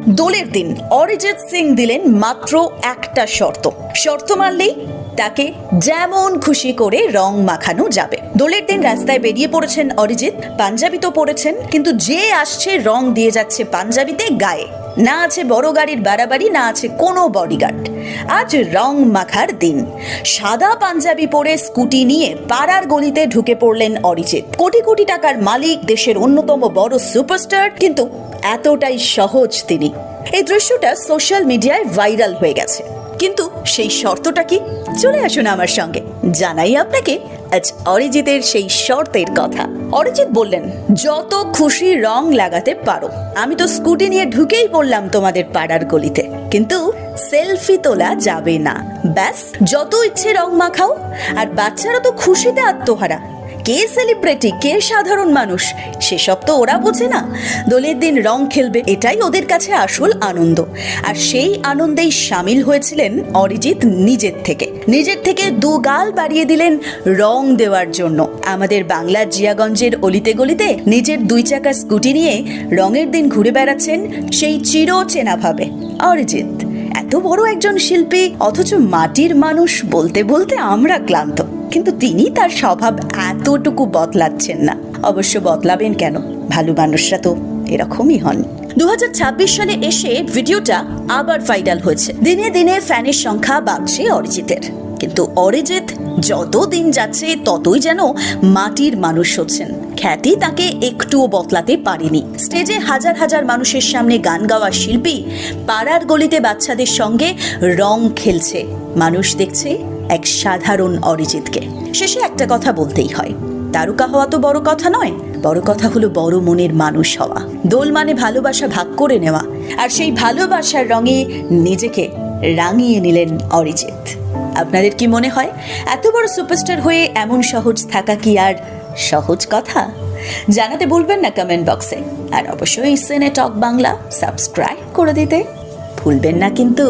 দোলের দিন অরিজিৎ সিং দিলেন মাত্র একটা শর্ত মানলেই তাকে যেমন খুশি করে রং মাখানো যাবে। দোলের দিন রাস্তায় বেরিয়ে পড়েছেন অরিজিৎ, পাঞ্জাবি তো পরেছেন, কিন্তু যে আসছে রং দিয়ে যাচ্ছে পাঞ্জাবিতে গায়ে। না আছে বড় গাড়ির বাড়াবাড়ি, না আছে কোনো বডিগার্ড। আজ রং মাখার দিন। সাদা পাঞ্জাবি পরে স্কুটি নিয়ে পাড়ার গলিতে ঢুকে পড়লেন অরিজিৎ। কোটি কোটি টাকার মালিক, দেশের অন্যতম বড় সুপারস্টার, কিন্তু এতটাই সহজ তিনি। এই দৃশ্যটা সোশ্যাল মিডিয়ায় ভাইরাল হয়ে গেছে। কিন্তু সেই শর্তটা কি? চলে আসুন আমার সঙ্গে, জানাই আপনাকে আজ অরিজিতের সেই শর্তের কথা। অরিজিৎ বললেন, যত খুশি রং লাগাতে পারো, আমি তো স্কুটি নিয়ে ঢুকেই পড়লাম তোমাদের পাড়ার গলিতে, কিন্তু সেলফি তোলা যাবে না। ব্যাস, যত ইচ্ছে রং মাখাও। আর বাচ্চারা তো খুশিতে আত্মহারা। কে সেলিব্রিটি, কে সাধারণ মানুষ, সেসব তো ওরা বোঝে না। দোলের দিন রং খেলবে, এটাই ওদের কাছে আসল আনন্দ। আর সেই আনন্দেই সামিল হয়েছিলেন অরিজিৎ নিজের থেকে দু গাল বাড়িয়ে দিলেন রং দেওয়ার জন্য। আমাদের বাংলার জিয়াগঞ্জের অলিতে গলিতে নিজের 2 চাকার স্কুটি নিয়ে রঙের দিন ঘুরে বেড়াচ্ছেন সেই চিরচেনা ভাবে অরিজিৎ। এত বড় একজন শিল্পী, অথচ মাটির মানুষ বলতে বলতে আমরা ক্লান্ত। কিন্তু তিনি তার স্বভাব এতটুকু বদলাচ্ছেন না। অবশ্য বদলাবেন কেন? ভালো মানুষরা তো এরকমই হন। 2026 সালে এসে ভিডিওটা আবার ভাইরাল হয়েছে। দিনে দিনে ফ্যানের সংখ্যা বাড়ছে অরিজিতের। কিন্তু অরিজিৎ যত দিন যাচ্ছে ততই যেন মাটির মানুষ হচ্ছেন। খ্যাতি তাকে একটুও বদলাতে পারেনি। স্টেজে হাজার হাজার মানুষের সামনে গান গাওয়া শিল্পী পাড়ার গলিতে বাচ্চাদের সঙ্গে রং খেলছে। মানুষ দেখছে এক সাধারণ অরিজিৎকে। শেষে একটা কথা বলতেই হয়, তারকা হওয়া তো বড় কথা নয়, বড় কথা হলো বড় মনের মানুষ হওয়া। দোল মানে ভালোবাসা ভাগ করে নেওয়া, আর সেই ভালোবাসার রঙে নিজেকে রাঙিয়ে নিলেন অরিজিৎ। আপনাদের কি মনে হয়, এত বড় সুপারস্টার হয়ে এমন সহজ থাকা কি আর সহজ কথা? জানাতে ভুলবেন না কমেন্ট বক্সে। আর অবশ্যই সিনে টক বাংলা সাবস্ক্রাইব করে দিতে ভুলবেন না কিন্তু।